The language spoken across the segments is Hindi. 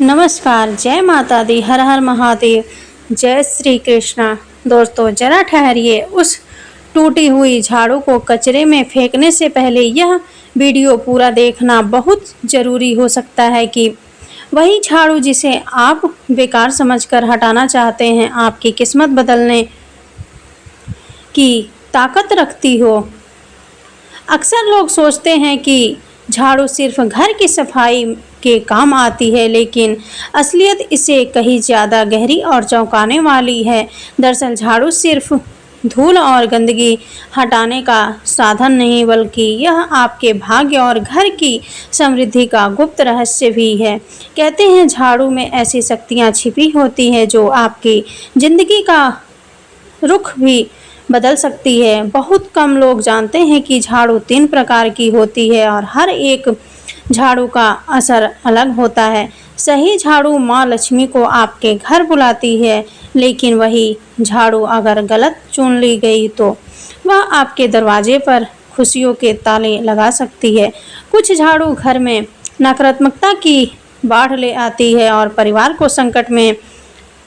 नमस्कार, जय माता दी, हर हर महादेव, जय श्री कृष्णा। दोस्तों जरा ठहरिए, उस टूटी हुई झाड़ू को कचरे में फेंकने से पहले यह वीडियो पूरा देखना बहुत ज़रूरी हो सकता है कि वही झाड़ू जिसे आप बेकार समझकर हटाना चाहते हैं आपकी किस्मत बदलने की ताकत रखती हो। अक्सर लोग सोचते हैं कि झाड़ू सिर्फ घर की सफाई के काम आती है, लेकिन असलियत इससे कहीं ज़्यादा गहरी और चौंकाने वाली है। दरअसल झाड़ू सिर्फ धूल और गंदगी हटाने का साधन नहीं, बल्कि यह आपके भाग्य और घर की समृद्धि का गुप्त रहस्य भी है। कहते हैं झाड़ू में ऐसी शक्तियाँ छिपी होती हैं जो आपकी ज़िंदगी का रुख भी बदल सकती है। बहुत कम लोग जानते हैं कि झाड़ू 3 प्रकार की होती है और हर एक झाड़ू का असर अलग होता है। सही झाड़ू माँ लक्ष्मी को आपके घर बुलाती है, लेकिन वही झाड़ू अगर गलत चुन ली गई तो वह आपके दरवाजे पर खुशियों के ताले लगा सकती है। कुछ झाड़ू घर में नकारात्मकता की बाढ़ ले आती है और परिवार को संकट में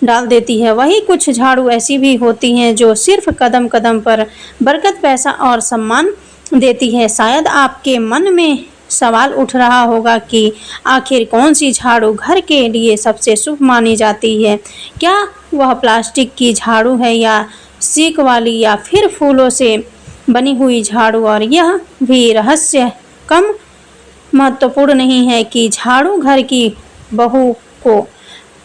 डाल देती है। वहीं कुछ झाड़ू ऐसी भी होती हैं जो सिर्फ कदम कदम पर बरकत, पैसा और सम्मान देती है। शायद आपके मन में सवाल उठ रहा होगा कि आखिर कौन सी झाड़ू घर के लिए सबसे शुभ मानी जाती है। क्या वह प्लास्टिक की झाड़ू है, या सीक वाली, या फिर फूलों से बनी हुई झाड़ू। और यह भी रहस्य कम महत्वपूर्ण नहीं है कि झाड़ू घर की बहू को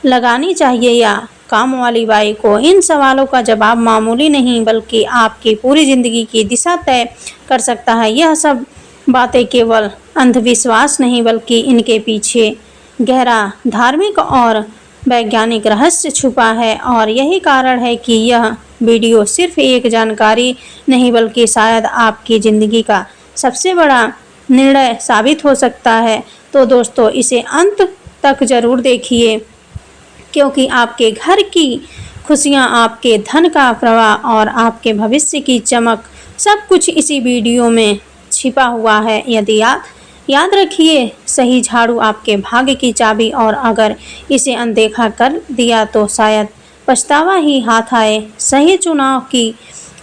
लगानी चाहिए या काम वाली बाई को। इन सवालों का जवाब मामूली नहीं, बल्कि आपकी पूरी ज़िंदगी की दिशा तय कर सकता है। यह सब बातें केवल अंधविश्वास नहीं, बल्कि इनके पीछे गहरा धार्मिक और वैज्ञानिक रहस्य छुपा है। और यही कारण है कि यह वीडियो सिर्फ एक जानकारी नहीं, बल्कि शायद आपकी ज़िंदगी का सबसे बड़ा निर्णय साबित हो सकता है। तो दोस्तों इसे अंत तक ज़रूर देखिए, क्योंकि आपके घर की खुशियाँ, आपके धन का प्रवाह और आपके भविष्य की चमक सब कुछ इसी वीडियो में छिपा हुआ है। यदि याद रखिए, सही झाड़ू आपके भाग्य की चाबी, और अगर इसे अनदेखा कर दिया तो शायद पछतावा ही हाथ आए। सही चुनाव की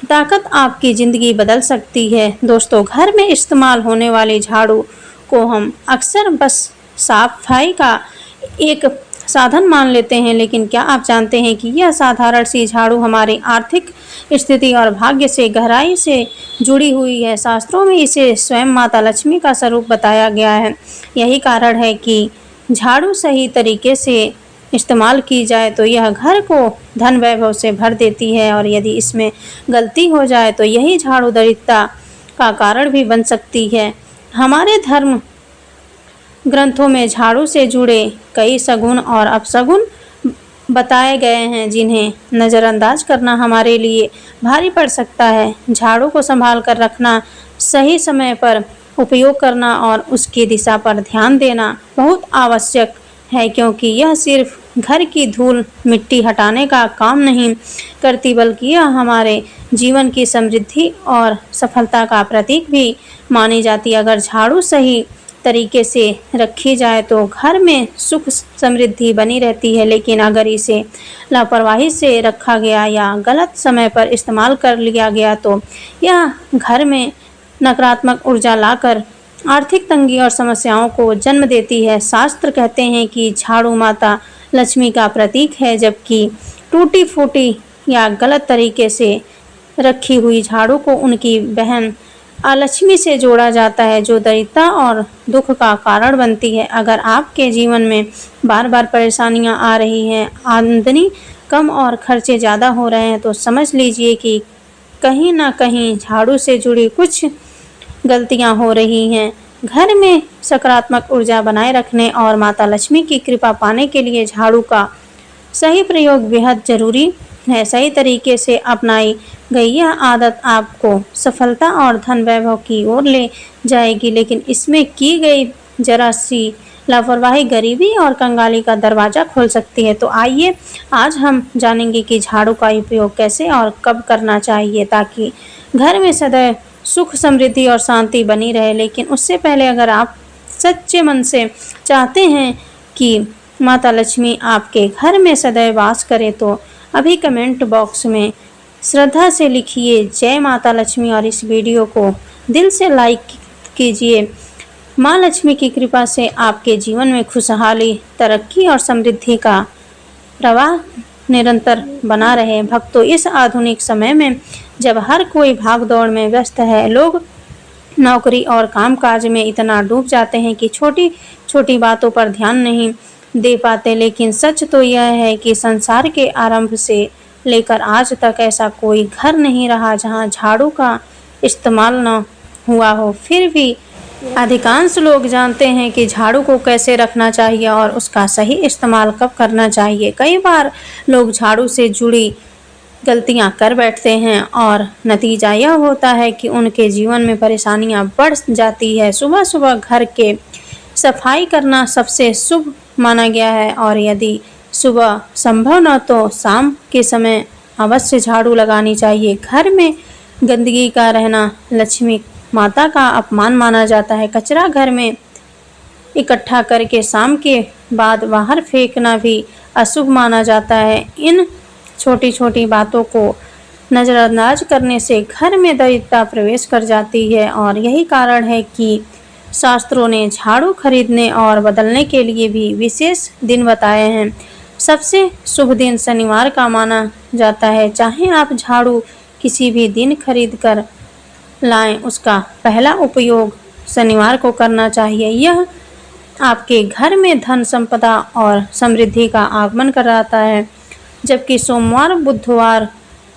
ताकत आपकी ज़िंदगी बदल सकती है। दोस्तों घर में इस्तेमाल होने वाली झाड़ू को हम अक्सर बस साफ सफाई का एक साधन मान लेते हैं, लेकिन क्या आप जानते हैं कि यह साधारण सी झाड़ू हमारी आर्थिक स्थिति और भाग्य से गहराई से जुड़ी हुई है। शास्त्रों में इसे स्वयं माता लक्ष्मी का स्वरूप बताया गया है। यही कारण है कि झाड़ू सही तरीके से इस्तेमाल की जाए तो यह घर को धन वैभव से भर देती है, और यदि इसमें गलती हो जाए तो यही झाड़ू दरिद्रता का कारण भी बन सकती है। हमारे धर्म ग्रंथों में झाड़ू से जुड़े कई सगुन और अपशगुन बताए गए हैं, जिन्हें नज़रअंदाज करना हमारे लिए भारी पड़ सकता है। झाड़ू को संभाल कर रखना, सही समय पर उपयोग करना और उसकी दिशा पर ध्यान देना बहुत आवश्यक है, क्योंकि यह सिर्फ घर की धूल मिट्टी हटाने का काम नहीं करती, बल्कि यह हमारे जीवन की समृद्धि और सफलता का प्रतीक भी मानी जाती है। अगर झाड़ू सही तरीके से रखी जाए तो घर में सुख समृद्धि बनी रहती है, लेकिन अगर इसे लापरवाही से रखा गया या गलत समय पर इस्तेमाल कर लिया गया तो यह घर में नकारात्मक ऊर्जा लाकर आर्थिक तंगी और समस्याओं को जन्म देती है। शास्त्र कहते हैं कि झाड़ू माता लक्ष्मी का प्रतीक है, जबकि टूटी फूटी या गलत तरीके से रखी हुई झाड़ू को उनकी बहन अलक्ष्मी से जोड़ा जाता है, जो दरिद्रता और दुख का कारण बनती है। अगर आपके जीवन में बार बार परेशानियां आ रही हैं, आमदनी कम और खर्चे ज़्यादा हो रहे हैं, तो समझ लीजिए कि कहीं ना कहीं झाड़ू से जुड़ी कुछ गलतियां हो रही हैं। घर में सकारात्मक ऊर्जा बनाए रखने और माता लक्ष्मी की कृपा पाने के लिए झाड़ू का सही प्रयोग बेहद ज़रूरी है। सही तरीके से अपनाई गई यह आदत आपको सफलता और धन वैभव की ओर ले जाएगी, लेकिन इसमें की गई जरा सी लापरवाही गरीबी और कंगाली का दरवाज़ा खोल सकती है। तो आइए आज हम जानेंगे कि झाड़ू का उपयोग कैसे और कब करना चाहिए, ताकि घर में सदैव सुख समृद्धि और शांति बनी रहे। लेकिन उससे पहले अगर आप सच्चे मन से चाहते हैं कि माता लक्ष्मी आपके घर में सदैव वास करे तो अभी कमेंट बॉक्स में श्रद्धा से लिखिए जय माता लक्ष्मी और इस वीडियो को दिल से लाइक कीजिए। माँ लक्ष्मी की कृपा से आपके जीवन में खुशहाली, तरक्की और समृद्धि का प्रवाह निरंतर बना रहे। भक्तों, इस आधुनिक समय में जब हर कोई भागदौड़ में व्यस्त है, लोग नौकरी और कामकाज में इतना डूब जाते हैं कि छोटी छोटी बातों पर ध्यान नहीं दे पाते। लेकिन सच तो यह है कि संसार के आरंभ से लेकर आज तक ऐसा कोई घर नहीं रहा जहां झाड़ू का इस्तेमाल न हुआ हो। फिर भी अधिकांश लोग जानते हैं कि झाड़ू को कैसे रखना चाहिए और उसका सही इस्तेमाल कब करना चाहिए। कई बार लोग झाड़ू से जुड़ी गलतियां कर बैठते हैं और नतीजा यह होता है कि उनके जीवन में परेशानियां बढ़ जाती है। सुबह सुबह घर के सफाई करना सबसे शुभ माना गया है और यदि सुबह संभव न तो शाम के समय अवश्य झाड़ू लगानी चाहिए। घर में गंदगी का रहना लक्ष्मी माता का अपमान माना जाता है। कचरा घर में इकट्ठा करके शाम के बाद बाहर फेंकना भी अशुभ माना जाता है। इन छोटी छोटी बातों को नज़रअंदाज करने से घर में दरिद्रता प्रवेश कर जाती है और यही कारण है कि शास्त्रों ने झाड़ू खरीदने और बदलने के लिए भी विशेष दिन बताए हैं। सबसे शुभ दिन शनिवार का माना जाता है। चाहे आप झाड़ू किसी भी दिन खरीद कर लाएं, उसका पहला उपयोग शनिवार को करना चाहिए। यह आपके घर में धन संपदा और समृद्धि का आगमन कराता है। जबकि सोमवार, बुधवार,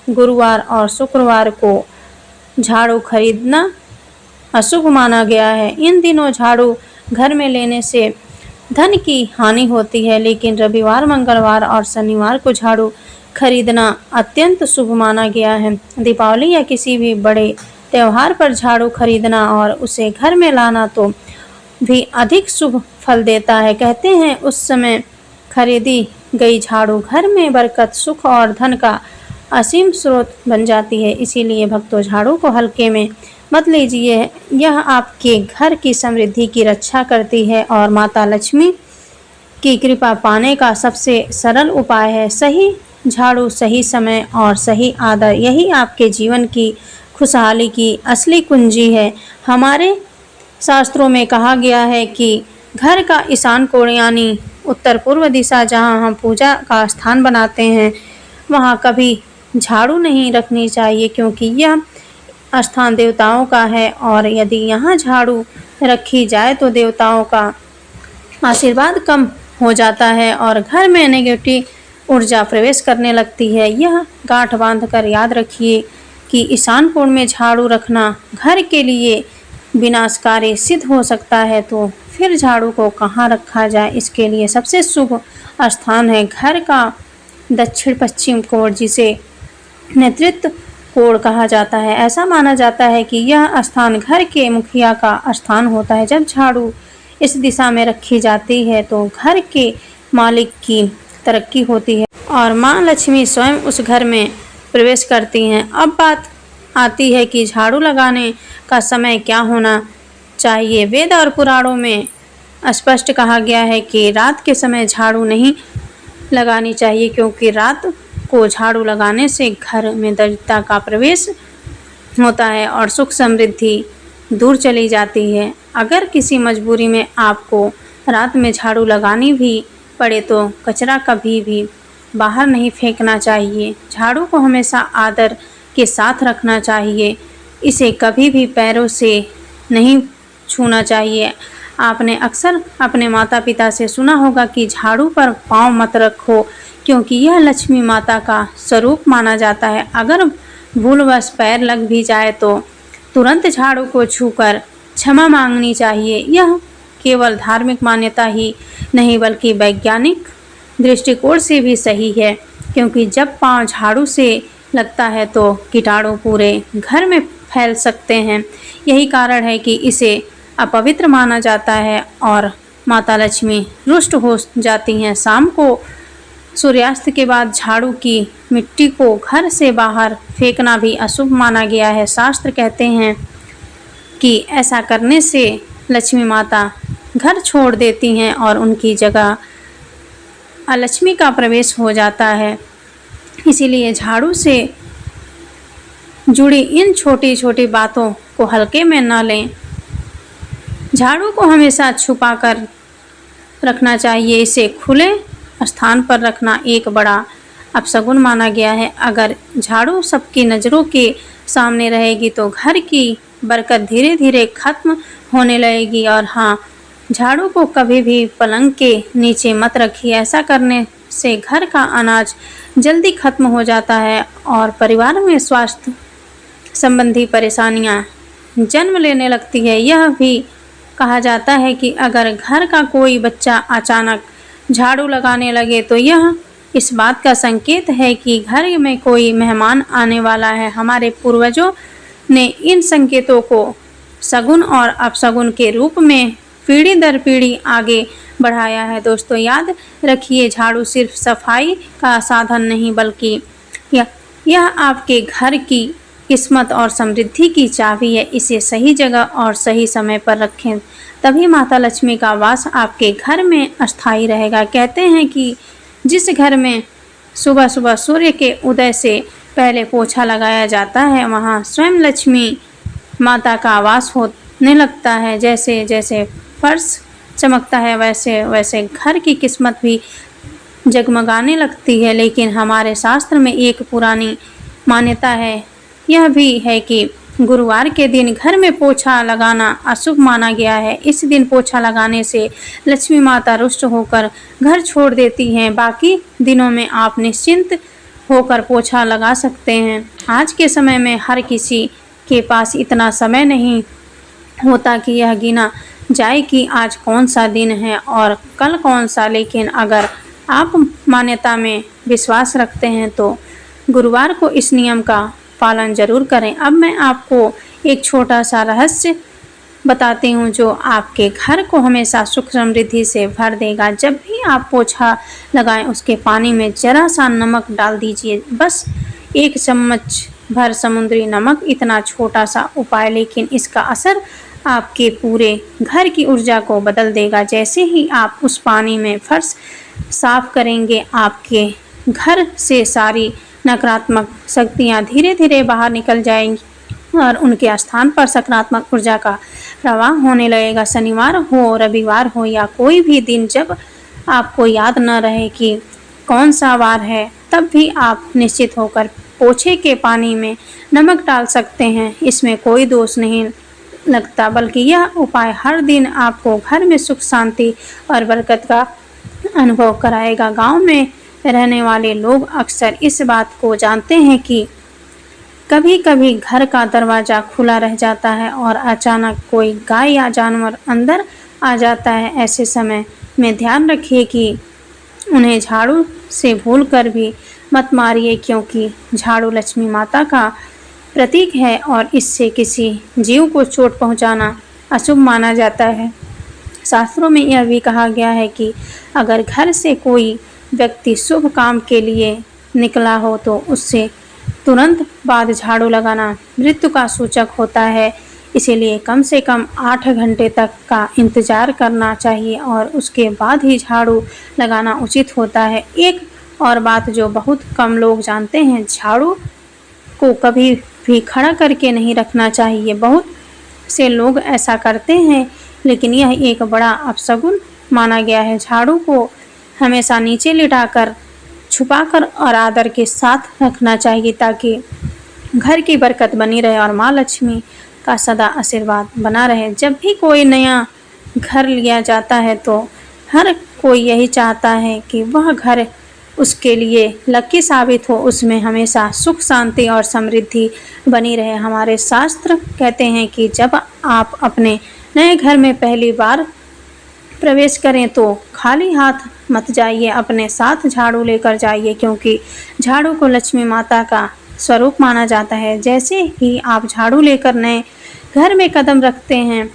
गुरुवार और शुक्रवार को झाड़ू खरीदना अशुभ माना गया है। इन दिनों झाड़ू घर में लेने से धन की हानि होती है, लेकिन रविवार, मंगलवार और शनिवार को झाड़ू खरीदना अत्यंत शुभ माना गया है। दीपावली या किसी भी बड़े त्योहार पर झाड़ू खरीदना और उसे घर में लाना तो भी अधिक शुभ फल देता है। कहते हैं उस समय खरीदी गई झाड़ू घर में बरकत, सुख और धन का असीम स्रोत बन जाती है। इसीलिए भक्तों, झाड़ू को हल्के में मत लीजिए। यह आपके घर की समृद्धि की रक्षा करती है और माता लक्ष्मी की कृपा पाने का सबसे सरल उपाय है। सही झाड़ू, सही समय और सही आदर, यही आपके जीवन की खुशहाली की असली कुंजी है। हमारे शास्त्रों में कहा गया है कि घर का ईशान कोण यानी उत्तर पूर्व दिशा, जहां हम पूजा का स्थान बनाते हैं, वहां कभी झाड़ू नहीं रखनी चाहिए, क्योंकि यह स्थान देवताओं का है और यदि यहाँ झाड़ू रखी जाए तो देवताओं का आशीर्वाद कम हो जाता है और घर में नेगेटिव ऊर्जा प्रवेश करने लगती है। यह गांठ बांधकर याद रखिए कि ईशान कोण में झाड़ू रखना घर के लिए विनाशकारी सिद्ध हो सकता है। तो फिर झाड़ू को कहाँ रखा जाए? इसके लिए सबसे शुभ स्थान है घर का दक्षिण पश्चिम कोण, जिसे नेतृत्व कोण कहा जाता है। ऐसा माना जाता है कि यह स्थान घर के मुखिया का स्थान होता है। जब झाड़ू इस दिशा में रखी जाती है तो घर के मालिक की तरक्की होती है और माँ लक्ष्मी स्वयं उस घर में प्रवेश करती हैं। अब बात आती है कि झाड़ू लगाने का समय क्या होना चाहिए। वेद और पुराणों में स्पष्ट कहा गया है कि रात के समय झाड़ू नहीं लगानी चाहिए, क्योंकि रात को झाड़ू लगाने से घर में दरिद्रता का प्रवेश होता है और सुख समृद्धि दूर चली जाती है। अगर किसी मजबूरी में आपको रात में झाड़ू लगानी भी पड़े तो कचरा कभी भी बाहर नहीं फेंकना चाहिए। झाड़ू को हमेशा आदर के साथ रखना चाहिए। इसे कभी भी पैरों से नहीं छूना चाहिए। आपने अक्सर अपने माता पिता से सुना होगा कि झाड़ू पर पाँव मत रखो, क्योंकि यह लक्ष्मी माता का स्वरूप माना जाता है। अगर भूलवश पैर लग भी जाए तो तुरंत झाड़ू को छूकर क्षमा मांगनी चाहिए। यह केवल धार्मिक मान्यता ही नहीं बल्कि वैज्ञानिक दृष्टिकोण से भी सही है, क्योंकि जब पाँव झाड़ू से लगता है तो कीटाणु पूरे घर में फैल सकते हैं। यही कारण है कि इसे अपवित्र माना जाता है और माता लक्ष्मी रुष्ट हो जाती हैं। शाम को सूर्यास्त के बाद झाड़ू की मिट्टी को घर से बाहर फेंकना भी अशुभ माना गया है। शास्त्र कहते हैं कि ऐसा करने से लक्ष्मी माता घर छोड़ देती हैं और उनकी जगह अलक्ष्मी का प्रवेश हो जाता है। इसीलिए झाड़ू से जुड़ी इन छोटी छोटी बातों को हल्के में न लें। झाड़ू को हमेशा छुपा कर रखना चाहिए। इसे खुले स्थान पर रखना एक बड़ा अपशगुन माना गया है। अगर झाड़ू सबकी नज़रों के सामने रहेगी तो घर की बरकत धीरे धीरे खत्म होने लगेगी। और हाँ, झाड़ू को कभी भी पलंग के नीचे मत रखिए। ऐसा करने से घर का अनाज जल्दी खत्म हो जाता है और परिवार में स्वास्थ्य संबंधी परेशानियां जन्म लेने लगती है। यह भी कहा जाता है कि अगर घर का कोई बच्चा अचानक झाड़ू लगाने लगे तो यह इस बात का संकेत है कि घर में कोई मेहमान आने वाला है। हमारे पूर्वजों ने इन संकेतों को सगुन और अपशगुन के रूप में पीढ़ी दर पीढ़ी आगे बढ़ाया है। दोस्तों, याद रखिए, झाड़ू सिर्फ सफाई का साधन नहीं बल्कि यह आपके घर की किस्मत और समृद्धि की चाबी है। इसे सही जगह और सही समय पर रखें, तभी माता लक्ष्मी का वास आपके घर में अस्थायी रहेगा। कहते हैं कि जिस घर में सुबह सुबह सूर्य के उदय से पहले पोछा लगाया जाता है, वहाँ स्वयं लक्ष्मी माता का वास होने लगता है। जैसे जैसे फर्श चमकता है वैसे वैसे घर की किस्मत भी जगमगाने लगती है। लेकिन हमारे शास्त्र में एक पुरानी मान्यता है, यह भी है कि गुरुवार के दिन घर में पोछा लगाना अशुभ माना गया है। इस दिन पोछा लगाने से लक्ष्मी माता रुष्ट होकर घर छोड़ देती हैं। बाकी दिनों में आप निश्चिंत होकर पोछा लगा सकते हैं। आज के समय में हर किसी के पास इतना समय नहीं होता कि यह गिना जाए कि आज कौन सा दिन है और कल कौन सा। लेकिन अगर आप मान्यता में विश्वास रखते हैं तो गुरुवार को इस नियम का पालन जरूर करें। अब मैं आपको एक छोटा सा रहस्य बताती हूँ जो आपके घर को हमेशा सुख समृद्धि से भर देगा। जब भी आप पोछा लगाएं उसके पानी में जरा सा नमक डाल दीजिए, बस 1 चम्मच भर समुद्री नमक। इतना छोटा सा उपाय, लेकिन इसका असर आपके पूरे घर की ऊर्जा को बदल देगा। जैसे ही आप उस पानी में फर्श साफ करेंगे, आपके घर से सारी नकारात्मक शक्तियाँ धीरे धीरे बाहर निकल जाएंगी और उनके स्थान पर सकारात्मक ऊर्जा का प्रवाह होने लगेगा। शनिवार हो, रविवार हो या कोई भी दिन जब आपको याद न रहे कि कौन सा वार है, तब भी आप निश्चित होकर पोछे के पानी में नमक डाल सकते हैं। इसमें कोई दोष नहीं लगता, बल्कि यह उपाय हर दिन आपको घर में सुख शांति और बरकत का अनुभव कराएगा। गांव में रहने वाले लोग अक्सर इस बात को जानते हैं कि कभी कभी घर का दरवाज़ा खुला रह जाता है और अचानक कोई गाय या जानवर अंदर आ जाता है। ऐसे समय में ध्यान रखिए कि उन्हें झाड़ू से भूलकर भी मत मारिए, क्योंकि झाड़ू लक्ष्मी माता का प्रतीक है और इससे किसी जीव को चोट पहुंचाना अशुभ माना जाता है। शास्त्रों में यह भी कहा गया है कि अगर घर से कोई व्यक्ति शुभ काम के लिए निकला हो तो उससे तुरंत बाद झाड़ू लगाना मृत्यु का सूचक होता है। इसीलिए कम से कम 8 घंटे तक का इंतजार करना चाहिए और उसके बाद ही झाड़ू लगाना उचित होता है। एक और बात जो बहुत कम लोग जानते हैं, झाड़ू को कभी भी खड़ा करके नहीं रखना चाहिए। बहुत से लोग ऐसा करते हैं, लेकिन यह एक बड़ा अपशगुन माना गया है। झाड़ू को हमेशा नीचे लिटाकर, छुपाकर और आदर के साथ रखना चाहिए, ताकि घर की बरकत बनी रहे और माँ लक्ष्मी का सदा आशीर्वाद बना रहे। जब भी कोई नया घर लिया जाता है तो हर कोई यही चाहता है कि वह घर उसके लिए लकी साबित हो, उसमें हमेशा सुख शांति और समृद्धि बनी रहे। हमारे शास्त्र कहते हैं कि जब आप अपने नए घर में पहली बार प्रवेश करें तो खाली हाथ मत जाइए, अपने साथ झाड़ू लेकर जाइए, क्योंकि झाड़ू को लक्ष्मी माता का स्वरूप माना जाता है। जैसे ही आप झाड़ू लेकर नए घर में कदम रखते हैं,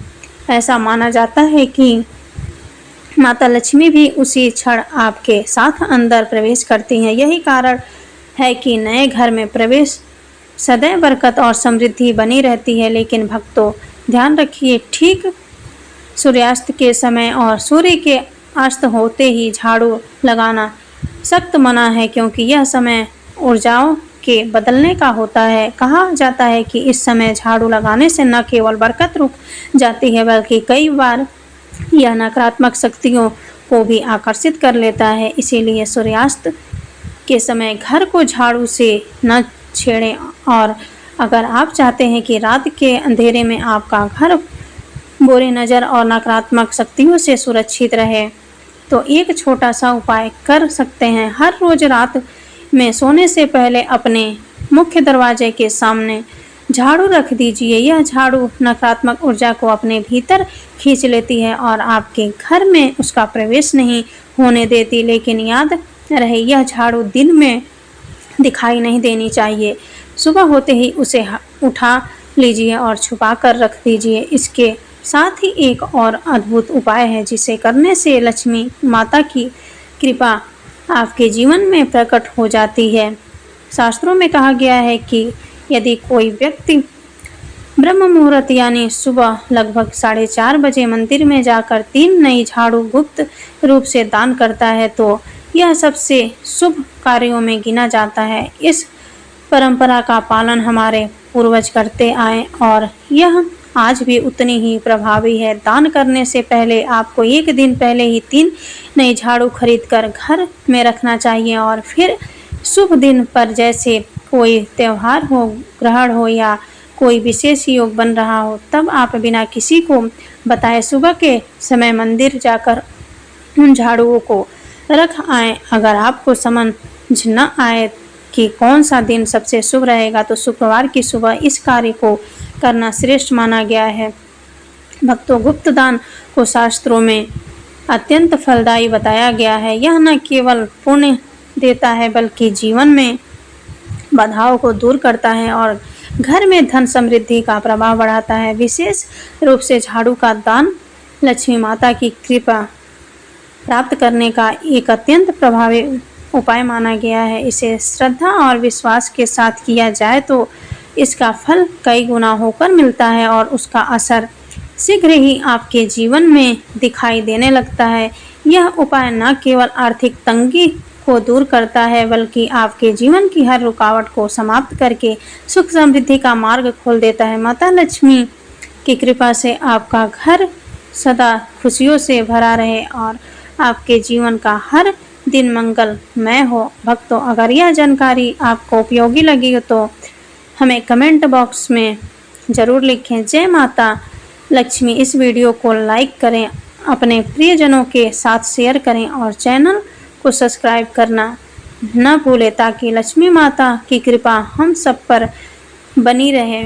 ऐसा माना जाता है कि माता लक्ष्मी भी उसी क्षण आपके साथ अंदर प्रवेश करती हैं। यही कारण है कि नए घर में प्रवेश सदैव बरकत और समृद्धि बनी रहती है। लेकिन भक्तों, ध्यान रखिए, ठीक सूर्यास्त के समय और सूर्य के अस्त होते ही झाड़ू लगाना सख्त मना है, क्योंकि यह समय ऊर्जाओं के बदलने का होता है। कहा जाता है कि इस समय झाड़ू लगाने से न केवल बरकत रुक जाती है, बल्कि कई बार यह नकारात्मक शक्तियों को भी आकर्षित कर लेता है। इसीलिए सूर्यास्त के समय घर को झाड़ू से न छेड़ें, और अगर आप चाहते हैं कि रात के अंधेरे में आपका घर बुरी नज़र और नकारात्मक शक्तियों से सुरक्षित रहे, तो एक छोटा सा उपाय कर सकते हैं। हर रोज रात में सोने से पहले अपने मुख्य दरवाजे के सामने झाड़ू रख दीजिए। यह झाड़ू नकारात्मक ऊर्जा को अपने भीतर खींच लेती है और आपके घर में उसका प्रवेश नहीं होने देती। लेकिन याद रहे, यह झाड़ू दिन में दिखाई नहीं देनी चाहिए। सुबह होते ही उसे उठा लीजिए और छुपा कर रख दीजिए। इसके साथ ही एक और अद्भुत उपाय है, जिसे करने से लक्ष्मी माता की कृपा आपके जीवन में प्रकट हो जाती है। शास्त्रों में कहा गया है कि यदि कोई व्यक्ति ब्रह्म मुहूर्त यानी सुबह लगभग 4:30 बजे मंदिर में जाकर 3 नई झाड़ू गुप्त रूप से दान करता है, तो यह सबसे शुभ कार्यों में गिना जाता है। इस परंपरा का पालन हमारे पूर्वज करते आए और यह आज भी उतनी ही प्रभावी है। दान करने से पहले आपको एक दिन पहले ही 3 नई झाड़ू खरीदकर घर में रखना चाहिए, और फिर शुभ दिन पर, जैसे कोई त्यौहार हो, ग्रहण हो या कोई विशेष योग बन रहा हो, तब आप बिना किसी को बताए सुबह के समय मंदिर जाकर उन झाड़ुओं को रख आएं। अगर आपको समझ न आए कि कौन सा दिन सबसे शुभ रहेगा, तो शुक्रवार की सुबह इस कार्य को करना श्रेष्ठ माना गया है। भक्तों, गुप्त दान को शास्त्रों में अत्यंत फलदायी बताया गया है। यह न केवल पुण्य देता है, बल्कि जीवन में बाधाओं को दूर करता है और घर में धन समृद्धि का प्रभाव बढ़ाता है। विशेष रूप से झाड़ू का दान लक्ष्मी माता की कृपा प्राप्त करने का एक अत्यंत प्रभावी उपाय माना गया है। इसे श्रद्धा और विश्वास के साथ किया जाए तो इसका फल कई गुना होकर मिलता है और उसका असर शीघ्र ही आपके जीवन में दिखाई देने लगता है। यह उपाय न केवल आर्थिक तंगी को दूर करता है, बल्कि आपके जीवन की हर रुकावट को समाप्त करके सुख समृद्धि का मार्ग खोल देता है। माता लक्ष्मी की कृपा से आपका घर सदा खुशियों से भरा रहे और आपके जीवन का हर दिन मंगलमय हो। भक्तों, अगर यह जानकारी आपको उपयोगी लगी हो तो हमें कमेंट बॉक्स में ज़रूर लिखें। जय माता लक्ष्मी। इस वीडियो को लाइक करें, अपने प्रियजनों के साथ शेयर करें और चैनल को सब्सक्राइब करना न भूलें, ताकि लक्ष्मी माता की कृपा हम सब पर बनी रहे।